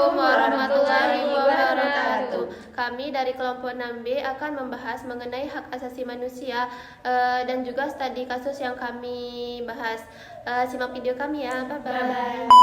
Assalamualaikum warahmatullahi wabarakatuh. Kami dari kelompok 6B akan membahas mengenai hak asasi manusia dan juga studi kasus yang kami bahas. Simak video kami ya. Bye-bye.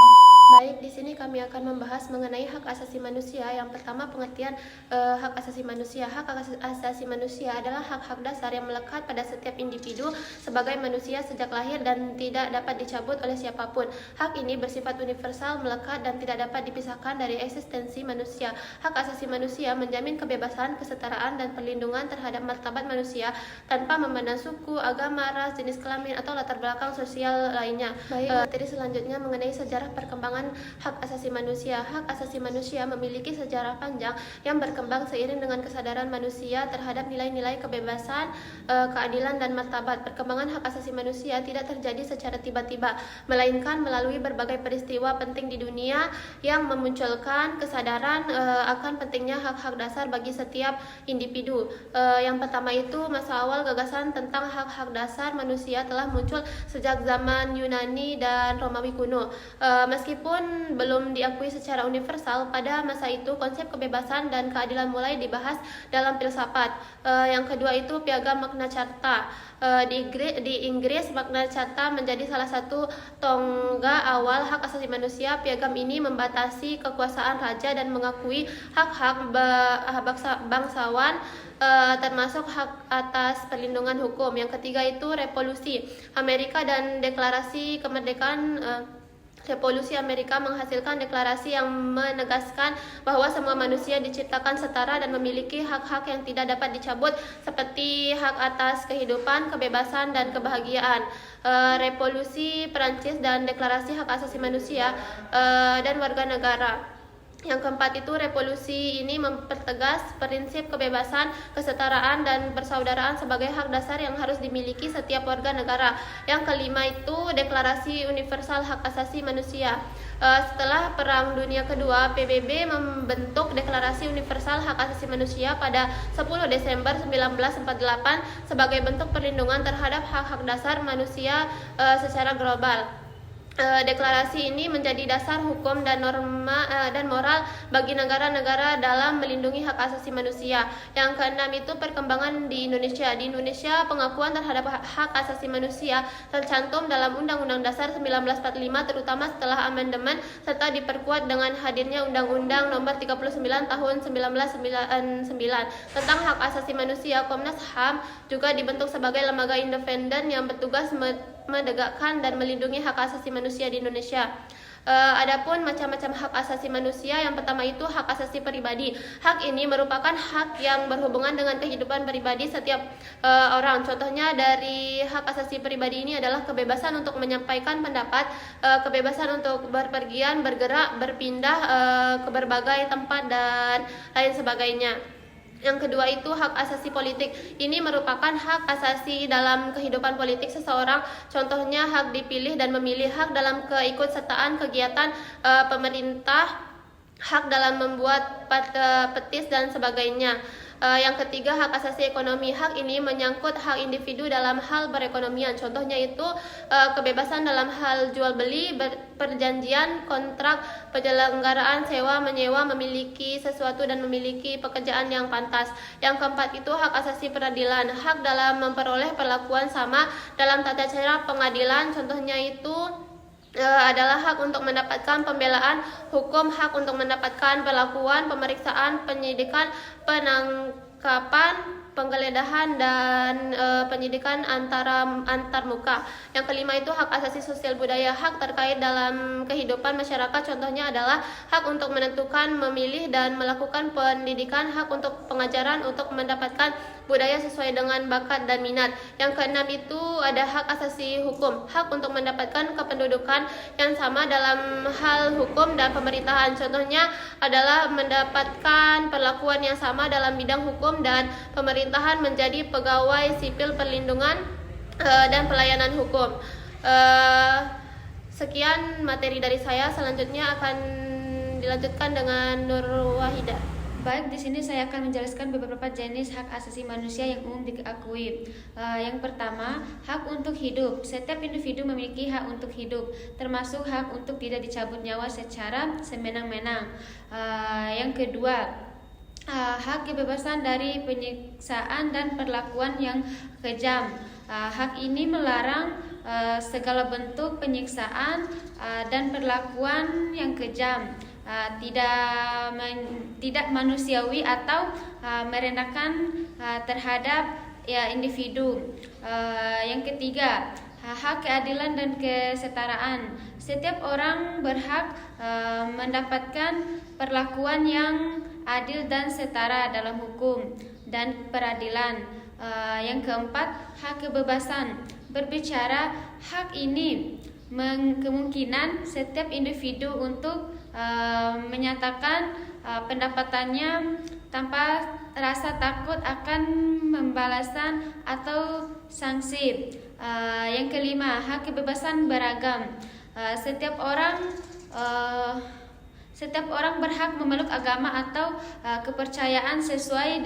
Baik, di sini kami akan membahas mengenai hak asasi manusia. Yang pertama, pengertian hak asasi manusia. Hak asasi manusia adalah hak-hak dasar yang melekat pada setiap individu sebagai manusia sejak lahir dan tidak dapat dicabut oleh siapapun. Hak ini bersifat universal, melekat, dan tidak dapat dipisahkan dari eksistensi manusia. Hak asasi manusia menjamin kebebasan, kesetaraan, dan perlindungan terhadap martabat manusia tanpa memandang suku, agama, ras, jenis kelamin, atau latar belakang sosial lainnya. Baik, materi selanjutnya mengenai sejarah perkembangan hak asasi manusia. Hak asasi manusia memiliki sejarah panjang yang berkembang seiring dengan kesadaran manusia terhadap nilai-nilai kebebasan, keadilan, dan martabat. Perkembangan hak asasi manusia tidak terjadi secara tiba-tiba, melainkan melalui berbagai peristiwa penting di dunia yang memunculkan kesadaran akan pentingnya hak-hak dasar bagi setiap individu. Yang pertama itu, masa awal gagasan tentang hak-hak dasar manusia telah muncul sejak zaman Yunani dan Romawi kuno. Meskipun belum diakui secara universal, pada masa itu konsep kebebasan dan keadilan mulai dibahas dalam filsafat. Yang kedua itu Piagam Magna Carta. Di Inggris, Magna Carta menjadi salah satu tonggak awal hak asasi manusia. Piagam ini membatasi kekuasaan raja dan mengakui hak-hak bangsawan, termasuk hak atas perlindungan hukum. Yang ketiga itu Revolusi Amerika dan Deklarasi Kemerdekaan. Revolusi Amerika menghasilkan deklarasi yang menegaskan bahwa semua manusia diciptakan setara dan memiliki hak-hak yang tidak dapat dicabut, seperti hak atas kehidupan, kebebasan, dan kebahagiaan. Revolusi Perancis dan Deklarasi Hak Asasi Manusia dan Warga Negara. Yang keempat itu revolusi ini mempertegas prinsip kebebasan, kesetaraan, dan persaudaraan sebagai hak dasar yang harus dimiliki setiap warga negara. Yang kelima itu Deklarasi Universal Hak Asasi Manusia. Setelah Perang Dunia Kedua, PBB membentuk Deklarasi Universal Hak Asasi Manusia pada 10 Desember 1948 sebagai bentuk perlindungan terhadap hak-hak dasar manusia secara global. Deklarasi ini menjadi dasar hukum dan norma dan moral bagi negara-negara dalam melindungi hak asasi manusia. Yang keenam itu perkembangan di Indonesia. Di Indonesia, pengakuan terhadap hak asasi manusia tercantum dalam Undang-Undang Dasar 1945, terutama setelah amandemen serta diperkuat dengan hadirnya Undang-Undang Nomor 39 Tahun 1999 tentang hak asasi manusia. Komnas HAM juga dibentuk sebagai lembaga independen yang bertugas menegakkan dan melindungi hak asasi manusia di Indonesia. Adapun macam-macam hak asasi manusia, yang pertama itu hak asasi pribadi. Hak ini merupakan hak yang berhubungan dengan kehidupan pribadi setiap orang. Contohnya dari hak asasi pribadi ini adalah kebebasan untuk menyampaikan pendapat, kebebasan untuk berpergian, bergerak, berpindah ke berbagai tempat, dan lain sebagainya. Yang kedua itu hak asasi politik. Ini merupakan hak asasi dalam kehidupan politik seseorang. Contohnya hak dipilih dan memilih, hak dalam keikutsertaan kegiatan pemerintah, hak dalam membuat petis, dan sebagainya. Yang ketiga hak asasi ekonomi. Hak ini menyangkut hak individu dalam hal perekonomian. Contohnya itu kebebasan dalam hal jual beli, perjanjian, kontrak, penyelenggaraan, sewa, menyewa, memiliki sesuatu, dan memiliki pekerjaan yang pantas. Yang keempat itu hak asasi peradilan. Hak dalam memperoleh perlakuan sama dalam tata cara pengadilan. Contohnya itu adalah hak untuk mendapatkan pembelaan hukum, hak untuk mendapatkan perlakuan, pemeriksaan, penyidikan, penangkapan, penggeledahan, dan penyidikan antar muka. Yang kelima itu hak asasi sosial budaya. Hak terkait dalam kehidupan masyarakat, contohnya adalah hak untuk menentukan, memilih, dan melakukan pendidikan, hak untuk pengajaran, untuk mendapatkan budaya sesuai dengan bakat dan minat. Yang keenam itu ada hak asasi hukum. Hak untuk mendapatkan kependudukan yang sama dalam hal hukum dan pemerintahan. Contohnya adalah mendapatkan perlakuan yang sama dalam bidang hukum dan pemerintahan, menjadi pegawai sipil perlindungan dan pelayanan hukum. Sekian materi dari saya. Selanjutnya akan dilanjutkan dengan Nur Wahidah. Baik, di sini saya akan menjelaskan beberapa jenis hak asasi manusia yang umum diakui. Yang pertama, hak untuk hidup. Setiap individu memiliki hak untuk hidup, termasuk hak untuk tidak dicabut nyawa secara semena-mena. Yang kedua, hak kebebasan dari penyiksaan dan perlakuan yang kejam. Hak ini melarang segala bentuk penyiksaan dan perlakuan yang kejam, tidak manusiawi atau merendahkan terhadap individu. Yang ketiga, hak keadilan dan kesetaraan. Setiap orang berhak mendapatkan perlakuan yang adil dan setara dalam hukum dan peradilan. Yang keempat, hak kebebasan berbicara. Hak ini kemungkinan setiap individu untuk menyatakan pendapatannya tanpa rasa takut akan pembalasan atau sanksi. Yang kelima, hak kebebasan beragam. Setiap orang berhak memeluk agama atau kepercayaan sesuai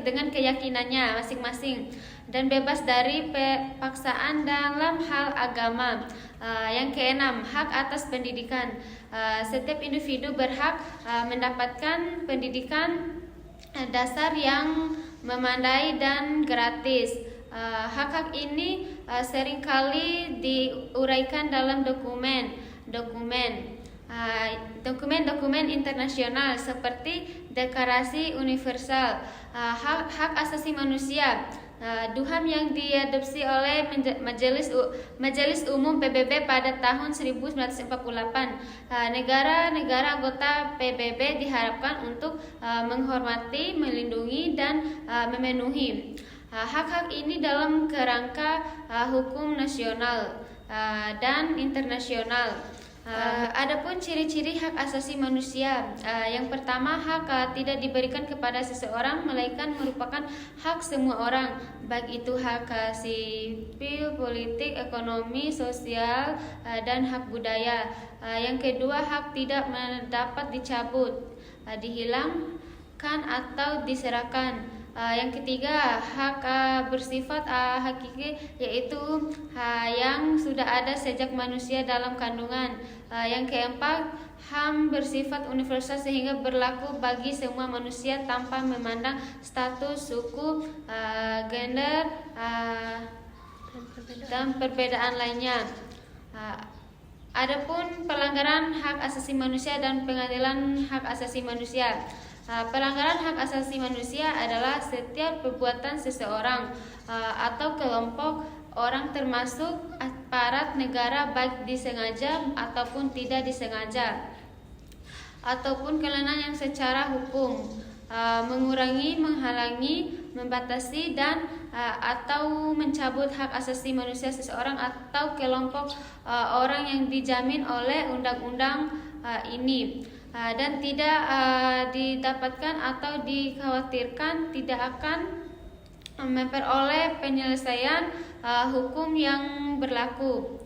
dengan keyakinannya masing-masing dan bebas dari paksaan dalam hal agama. Yang keenam, hak atas pendidikan. Setiap individu berhak mendapatkan pendidikan dasar yang memadai dan gratis. Hak-hak ini seringkali diuraikan dalam dokumen internasional seperti Deklarasi Universal Hak Asasi Manusia, DUHAM, yang diadopsi oleh Majelis Umum PBB pada tahun 1948. Negara-negara anggota PBB diharapkan untuk menghormati, melindungi, dan memenuhi hak-hak ini dalam kerangka hukum nasional dan internasional. Adapun ciri-ciri hak asasi manusia, yang pertama, hak tidak diberikan kepada seseorang melainkan merupakan hak semua orang, baik itu hak sipil, politik, ekonomi, sosial, dan hak budaya. Yang kedua, hak tidak dapat dicabut, dihilangkan atau diserahkan. Yang ketiga, hak bersifat hakiki, yaitu yang sudah ada sejak manusia dalam kandungan. Yang keempat, HAM bersifat universal sehingga berlaku bagi semua manusia tanpa memandang status, suku, gender, dan perbedaan lainnya. Adapun pelanggaran hak asasi manusia dan pengadilan hak asasi manusia. Pelanggaran hak asasi manusia adalah setiap perbuatan seseorang atau kelompok orang termasuk aparat negara, baik disengaja ataupun tidak disengaja, ataupun kelainan yang secara hukum mengurangi, menghalangi, membatasi, dan atau mencabut hak asasi manusia seseorang atau kelompok orang yang dijamin oleh undang-undang ini, dan tidak didapatkan atau dikhawatirkan tidak akan memperoleh penyelesaian hukum yang berlaku.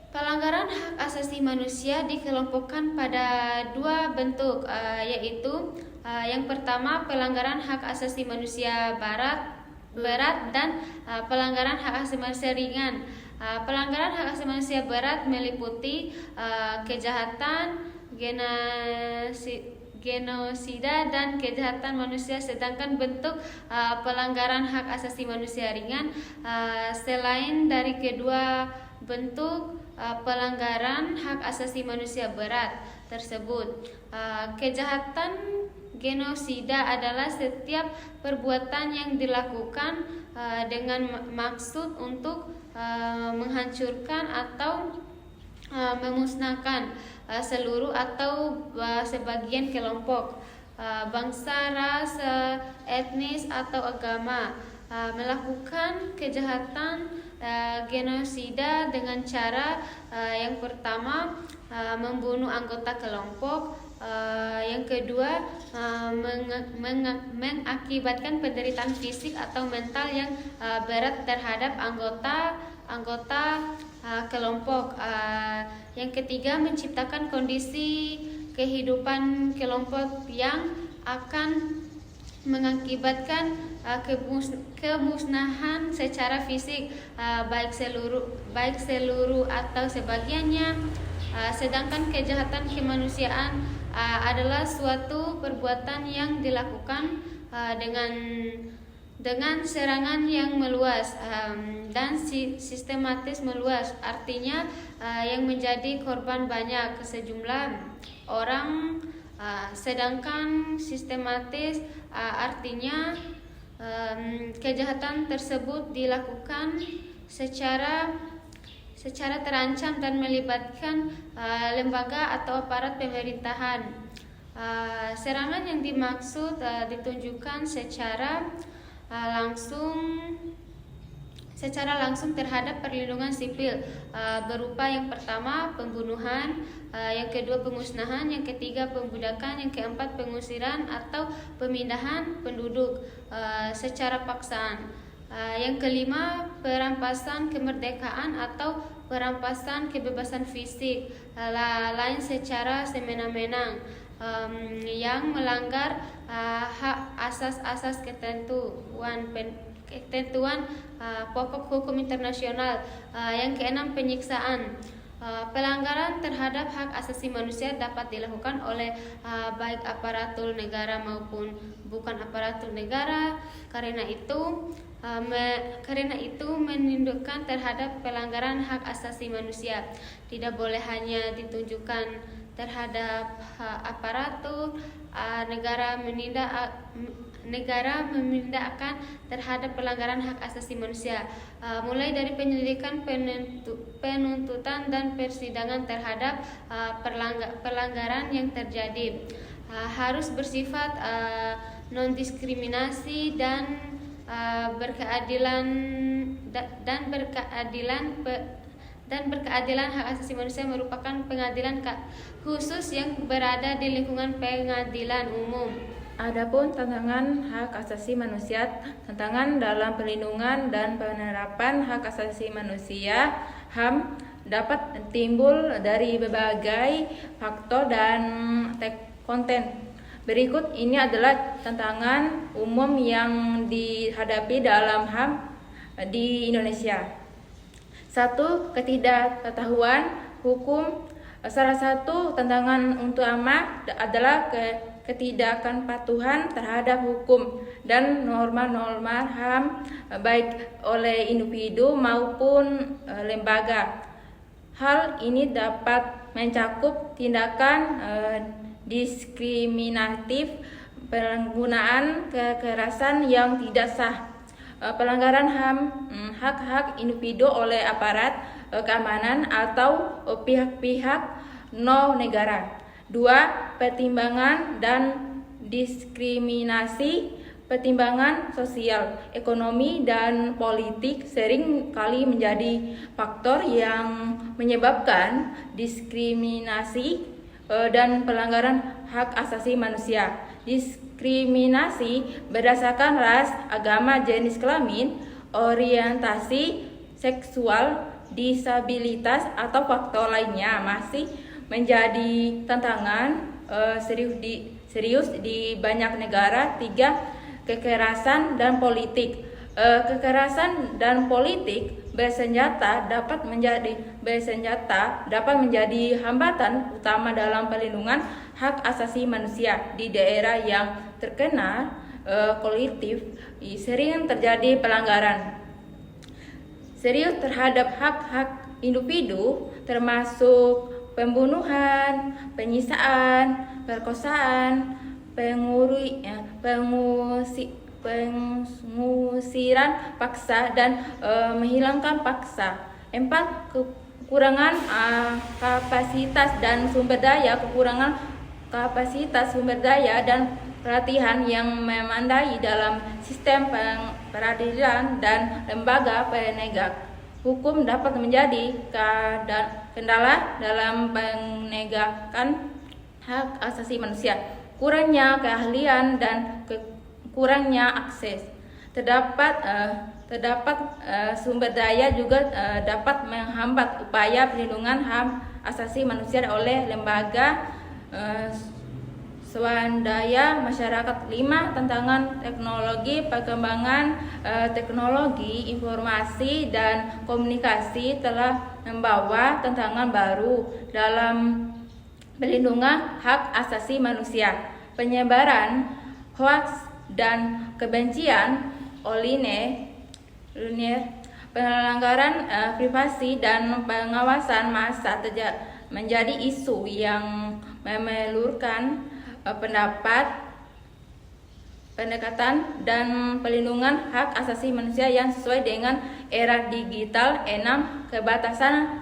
Pelanggaran hak asasi manusia dikelompokkan pada dua bentuk, yaitu yang pertama, pelanggaran hak asasi manusia berat dan pelanggaran hak asasi manusia ringan. Pelanggaran hak asasi manusia berat meliputi kejahatan, genosida, dan kejahatan manusia, sedangkan bentuk pelanggaran hak asasi manusia ringan selain dari kedua bentuk pelanggaran hak asasi manusia berat tersebut. Kejahatan genosida adalah setiap perbuatan yang dilakukan dengan maksud untuk menghancurkan atau memusnahkan seluruh atau sebagian kelompok, bangsa, ras, etnis, atau agama. Melakukan kejahatan genosida dengan cara yang pertama, membunuh anggota kelompok, yang kedua, mengakibatkan penderitaan fisik atau mental yang berat terhadap anggota kelompok. Yang ketiga, menciptakan kondisi kehidupan kelompok yang akan mengakibatkan kemusnahan secara fisik, baik seluruh atau sebagiannya. Sedangkan kejahatan kemanusiaan adalah suatu perbuatan yang dilakukan dengan serangan yang meluas dan sistematis meluas, artinya yang menjadi korban banyak sejumlah orang, sedangkan sistematis artinya kejahatan tersebut dilakukan secara terancam dan melibatkan lembaga atau aparat pemerintahan. Serangan yang dimaksud ditunjukkan secara langsung terhadap perlindungan sipil, berupa yang pertama pembunuhan, yang kedua pemusnahan, yang ketiga pembudakan, yang keempat pengusiran atau pemindahan penduduk secara paksaan, yang kelima perampasan kemerdekaan atau perampasan kebebasan fisik lain secara semena-mena yang melanggar hak asas-asas ketentuan pokok hukum internasional. Yang keenam penyiksaan. Pelanggaran terhadap hak asasi manusia dapat dilakukan oleh baik aparatur negara maupun bukan aparatur negara. Karena itu menindukkan terhadap pelanggaran hak asasi manusia tidak boleh hanya ditunjukkan terhadap aparatur negara memindahkan terhadap pelanggaran hak asasi manusia, mulai dari penyelidikan, penuntutan dan persidangan terhadap pelanggaran yang terjadi harus bersifat non-diskriminasi dan berkeadilan. Hak asasi manusia merupakan pengadilan khusus yang berada di lingkungan pengadilan umum. Adapun tantangan hak asasi manusia, tantangan dalam perlindungan dan penerapan hak asasi manusia (HAM) dapat timbul dari berbagai faktor dan konten. Berikut ini adalah tantangan umum yang dihadapi dalam HAM di Indonesia. 1. Ketidakketahuan hukum. Salah satu tantangan utama adalah ketidakkepatuhan terhadap hukum dan norma-norma HAM baik oleh individu maupun lembaga. Hal ini dapat mencakup tindakan diskriminatif, penggunaan kekerasan yang tidak sah, pelanggaran HAM, hak-hak individu oleh aparat keamanan atau pihak-pihak non-negara. 2. Pertimbangan dan diskriminasi. Pertimbangan sosial, ekonomi, dan politik sering kali menjadi faktor yang menyebabkan diskriminasi dan pelanggaran hak asasi manusia. Diskriminasi berdasarkan ras, agama, jenis kelamin, orientasi seksual, disabilitas, atau faktor lainnya masih menjadi tantangan serius di banyak negara. 3. Kekerasan dan politik. Kekerasan dan politik bersenjata dapat menjadi hambatan utama dalam perlindungan hak asasi manusia di daerah yang terkena kolektif. Sering terjadi pelanggaran serius terhadap hak-hak individu, termasuk pembunuhan, penyiksaan, perkosaan, pengusiran paksa, dan menghilangkan paksa. 4. Kekurangan kapasitas dan sumber daya. Kekurangan kapasitas, sumber daya, dan pelatihan yang memadai dalam sistem peradilan dan lembaga penegak hukum dapat menjadi kendala dalam penegakan hak asasi manusia. Kurangnya keahlian dan kurangnya akses. Terdapat sumber daya juga dapat menghambat upaya perlindungan HAM asasi manusia oleh lembaga swadaya masyarakat. 5. Tantangan teknologi. Perkembangan teknologi informasi dan komunikasi telah membawa tantangan baru dalam pelindungan hak asasi manusia. Penyebaran hoaks dan kebencian online, pelanggaran privasi dan pengawasan massa menjadi isu yang memerlukan pendekatan dan pelindungan hak asasi manusia yang sesuai dengan era digital. 6. Kebebasan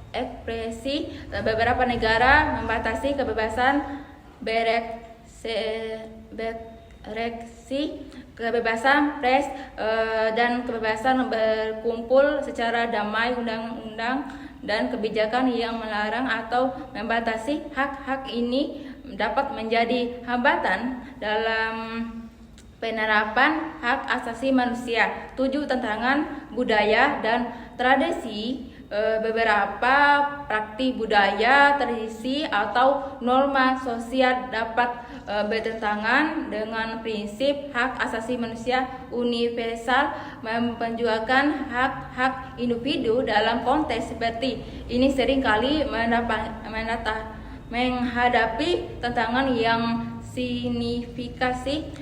ekspresi. Beberapa negara membatasi kebebasan berekspresi, kebebasan pers, dan kebebasan berkumpul secara damai. Undang-undang dan kebijakan yang melarang atau membatasi hak-hak ini dapat menjadi hambatan dalam penerapan hak asasi manusia. 7. Tantangan budaya dan tradisi. Beberapa praktik budaya, tradisi, atau norma sosial dapat bertentangan dengan prinsip hak asasi manusia universal. Memperjuangkan hak-hak individu dalam konteks seperti ini seringkali menghadapi tantangan yang signifikasi.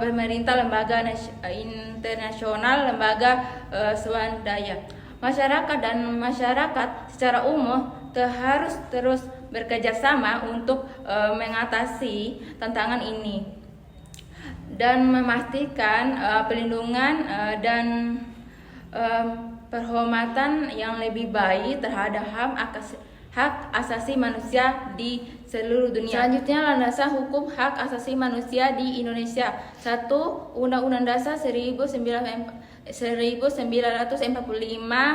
Pemerintah, lembaga internasional, lembaga swadaya, masyarakat dan masyarakat secara umum harus terus bekerja sama untuk mengatasi tantangan ini dan memastikan perlindungan dan penghormatan yang lebih baik terhadap hak asasi manusia di seluruh dunia. Selanjutnya, landasan hukum hak asasi manusia di Indonesia. 1. Undang-Undang Dasar 1945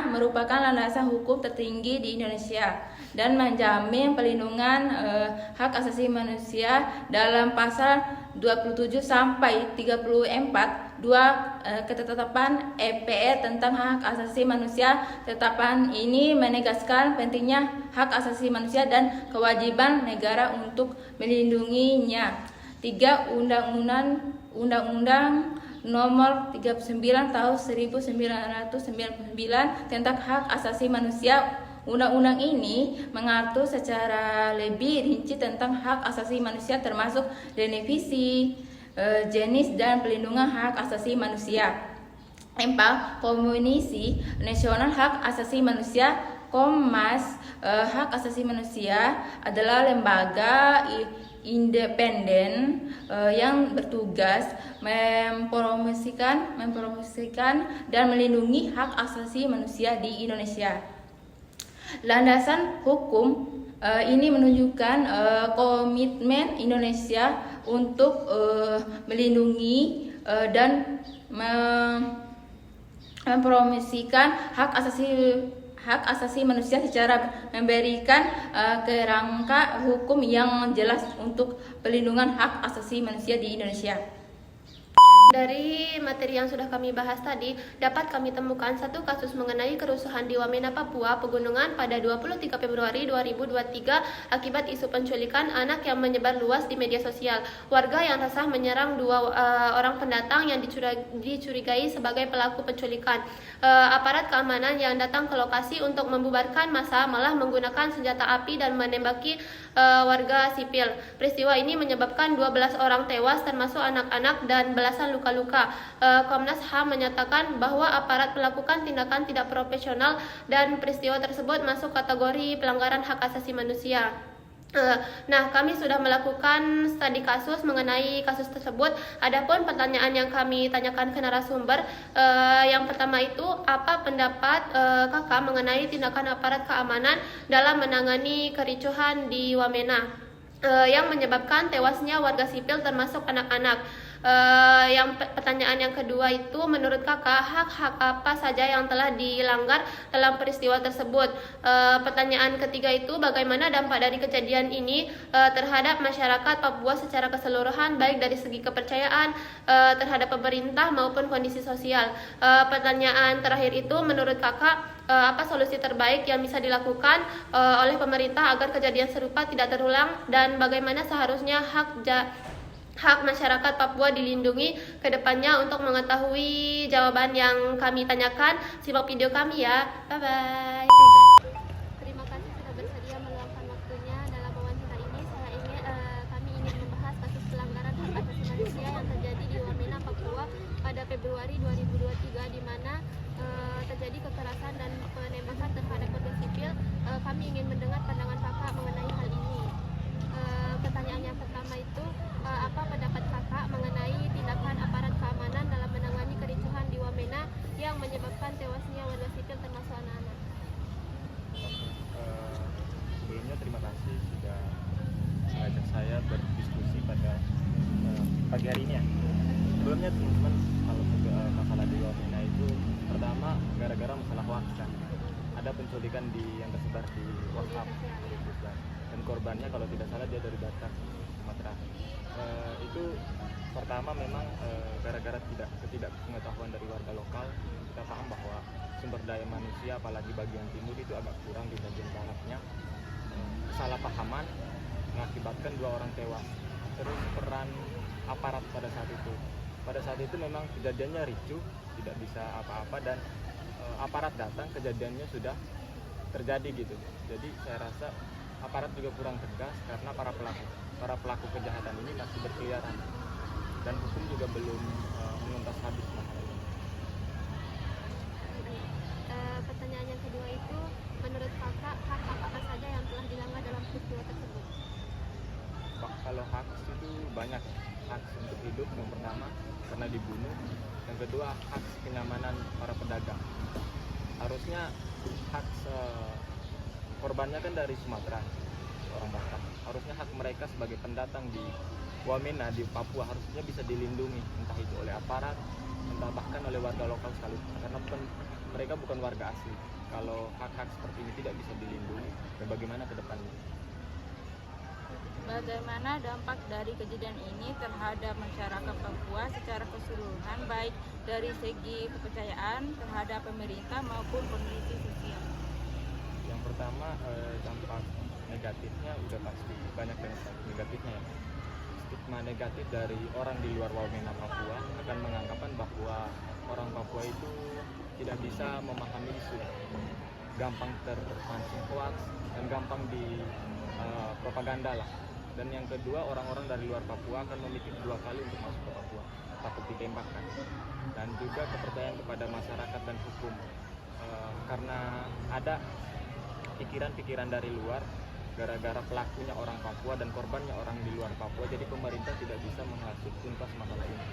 merupakan landasan hukum tertinggi di Indonesia dan menjamin perlindungan hak asasi manusia dalam pasal 27 sampai 34. 2. Ketetapan EPR tentang hak asasi manusia. Ketetapan ini menegaskan pentingnya hak asasi manusia dan kewajiban negara untuk melindunginya. 3. Undang-Undang Nomor 39 Tahun 1999 tentang hak asasi manusia. Undang-undang ini mengatur secara lebih rinci tentang hak asasi manusia termasuk definisi, jenis, dan pelindungan hak asasi manusia. 4. Komisi Nasional Hak Asasi Manusia Komnas Hak Asasi Manusia adalah lembaga independen yang bertugas mempromosikan dan melindungi hak asasi manusia di Indonesia. Landasan hukum ini menunjukkan komitmen Indonesia untuk melindungi dan mempromosikan hak asasi manusia secara memberikan kerangka hukum yang jelas untuk pelindungan hak asasi manusia di Indonesia. Dari materi yang sudah kami bahas tadi, dapat kami temukan satu kasus mengenai kerusuhan di Wamena, Papua, Pegunungan pada 23 Februari 2023 akibat isu penculikan anak yang menyebar luas di media sosial. Warga yang resah menyerang dua orang pendatang yang dicurigai sebagai pelaku penculikan. Aparat keamanan yang datang ke lokasi untuk membubarkan massa malah menggunakan senjata api dan menembaki warga sipil. Peristiwa ini menyebabkan 12 orang tewas termasuk anak-anak dan belasan luka-luka. Komnas HAM menyatakan bahwa aparat melakukan tindakan tidak profesional dan peristiwa tersebut masuk kategori pelanggaran hak asasi manusia. Nah, kami sudah melakukan studi kasus mengenai kasus tersebut. Adapun pertanyaan yang kami tanyakan ke narasumber, yang pertama itu, apa pendapat kakak mengenai tindakan aparat keamanan dalam menangani kericuhan di Wamena yang menyebabkan tewasnya warga sipil termasuk anak-anak? Yang pertanyaan yang kedua itu, menurut kakak hak-hak apa saja yang telah dilanggar dalam peristiwa tersebut? Pertanyaan ketiga itu, bagaimana dampak dari kejadian ini terhadap masyarakat Papua secara keseluruhan, baik dari segi kepercayaan terhadap pemerintah maupun kondisi sosial? Pertanyaan terakhir itu, menurut kakak apa solusi terbaik yang bisa dilakukan oleh pemerintah agar kejadian serupa tidak terulang, dan bagaimana seharusnya hak masyarakat Papua dilindungi ke depannya. Untuk mengetahui jawaban yang kami tanyakan, simak video kami ya. Bye-bye. Terima kasih sudah bersedia meluangkan waktunya dalam wawancara ini. Kami ingin membahas kasus pelanggaran hak asasi manusia yang terjadi di Wamena, Papua pada Februari 2023, di mana terjadi kekerasan dan penembakan terhadap warga sipil. Kami ingin mendengar pandangan kakak mengenai hal ini. Pertanyaan yang pertama itu, apa pendapat kakak mengenai tindakan aparat keamanan dalam menangani kericuhan di Wamena yang menyebabkan tewasnya warga sipil termasuk anak-anak? Sebelumnya terima kasih sudah mengajak saya berdiskusi pada pagi hari ini ya. Sebelumnya teman-teman, kalau masalah di Wamena itu pertama gara-gara masalah hoax kan. Ada penculikan yang tersebar di WhatsApp dan korbannya kalau tidak salah dia dari Batak, Sumatera. Itu pertama memang gara-gara ketidakpengetahuan dari warga lokal. Kita paham bahwa sumber daya manusia apalagi bagian timur itu agak kurang di bagian baratnya. Kesalahpahaman mengakibatkan 2 orang tewas. Terus peran aparat pada saat itu memang kejadiannya ricuh, tidak bisa apa-apa, dan aparat datang kejadiannya sudah terjadi gitu. Jadi saya rasa aparat juga kurang tegas karena para pelaku kejahatan ini masih berkeliaran dan hukum juga belum menuntas habis masalah ini. Pertanyaan yang kedua itu, menurut kakak hak apa saja yang telah dilanggar dalam peristiwa tersebut? Kalau hak itu banyak. Hak untuk hidup yang pertama karena dibunuh, yang kedua hak kenyamanan para pedagang. Harusnya hak korbannya kan dari Sumatera, orang Batak. Harusnya hak mereka sebagai pendatang di Wamena, di Papua, harusnya bisa dilindungi, entah itu oleh aparat, entah bahkan oleh warga lokal sekalipun, karena mereka bukan warga asli. Kalau hak-hak seperti ini tidak bisa dilindungi, dan bagaimana ke depannya? Bagaimana dampak dari kejadian ini terhadap masyarakat Papua secara keseluruhan, baik dari segi kepercayaan terhadap pemerintah maupun kondisi sosial? Yang pertama, dampak negatifnya udah pasti banyak dampak negatifnya ya. Stigma negatif dari orang di luar Wamena Papua akan menganggapan bahwa orang Papua itu tidak bisa memahami isu, gampang terpancing hoax dan gampang di propaganda lah. Dan yang kedua, orang-orang dari luar Papua akan memikir 2 kali untuk masuk ke Papua, takut ditembakkan. Dan juga kepercayaan kepada masyarakat dan hukum, karena ada pikiran-pikiran dari luar, gara-gara pelakunya orang Papua dan korbannya orang di luar Papua, jadi pemerintah tidak bisa menghasut tuntas masalah ini.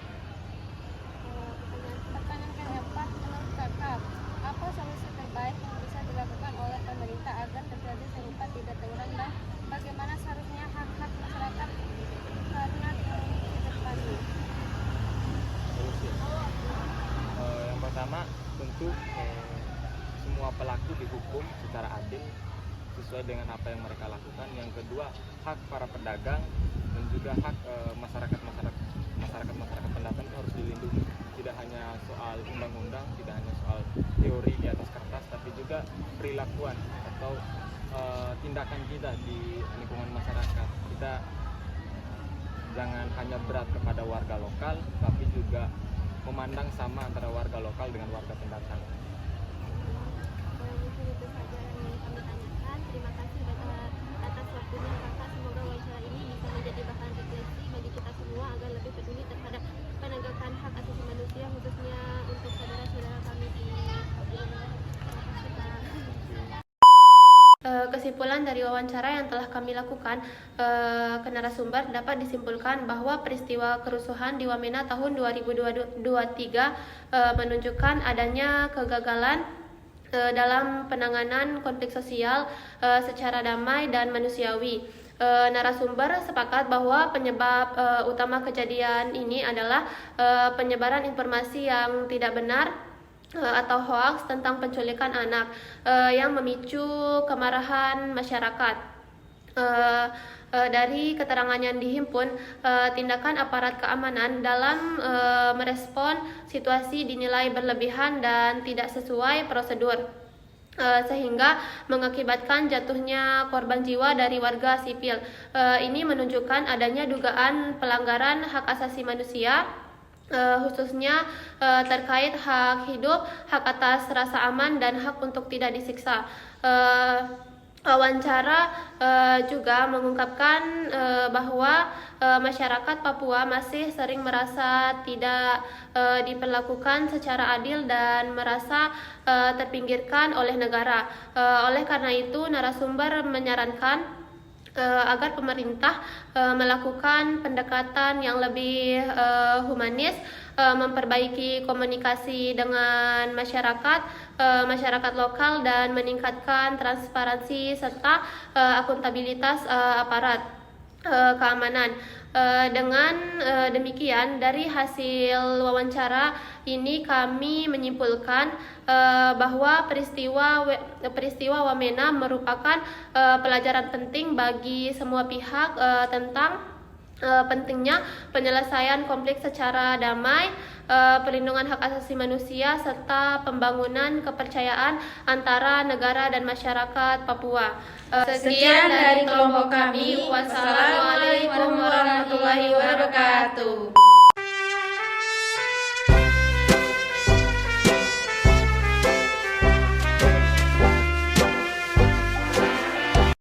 Pertanyaan keempat, menurut kakak, apa solusi terbaik yang bisa dilakukan oleh pemerintah agar terjadi serupa tidak terulang, dan bagaimana seharusnya hak-hak masyarakat karena dilindungi ke depannya? Solusi. Yang pertama, tentu semua pelaku dihukum secara adil sesuai dengan apa yang mereka lakukan. Yang kedua, hak para pedagang dan juga hak masyarakat pendatang itu harus dilindungi. Tidak hanya soal undang-undang, tidak hanya soal teori di atas kertas, tapi juga perilakuan atau tindakan kita di lingkungan masyarakat. Kita jangan hanya berat kepada warga lokal, tapi juga memandang sama antara warga lokal dengan warga pendatang. Mungkin itu saja yang kami tanyakan. Terima kasih atas waktunya kakak. Semoga wawancara ini bisa menjadi bahan refleksi bagi kita semua agar lebih peduli terhadap penegakan hak asasi manusia, khususnya untuk saudara-saudara kami di Papua. Kesimpulan dari wawancara yang telah kami lakukan ke narasumber dapat disimpulkan bahwa peristiwa kerusuhan di Wamena tahun 2023 menunjukkan adanya kegagalan dalam penanganan konflik sosial secara damai dan manusiawi. Narasumber sepakat bahwa penyebab utama kejadian ini adalah penyebaran informasi yang tidak benar atau hoaks tentang penculikan anak yang memicu kemarahan masyarakat. Dari keterangan yang dihimpun, tindakan aparat keamanan dalam merespon situasi dinilai berlebihan dan tidak sesuai prosedur. sehingga mengakibatkan jatuhnya korban jiwa dari warga sipil. Ini menunjukkan adanya dugaan pelanggaran hak asasi manusia, khususnya terkait hak hidup, hak atas rasa aman, dan hak untuk tidak disiksa. Wawancara juga mengungkapkan bahwa masyarakat Papua masih sering merasa tidak diperlakukan secara adil dan merasa terpinggirkan oleh negara. Oleh karena itu, narasumber menyarankan agar pemerintah melakukan pendekatan yang lebih humanis, memperbaiki komunikasi dengan masyarakat lokal, dan meningkatkan transparansi serta akuntabilitas aparat keamanan. Dengan demikian, dari hasil wawancara ini kami menyimpulkan bahwa peristiwa Wamena merupakan pelajaran penting bagi semua pihak tentang pentingnya penyelesaian konflik secara damai, perlindungan hak asasi manusia, serta pembangunan kepercayaan antara negara dan masyarakat Papua. Sekian dari kelompok kami. Wassalamualaikum warahmatullahi wabarakatuh.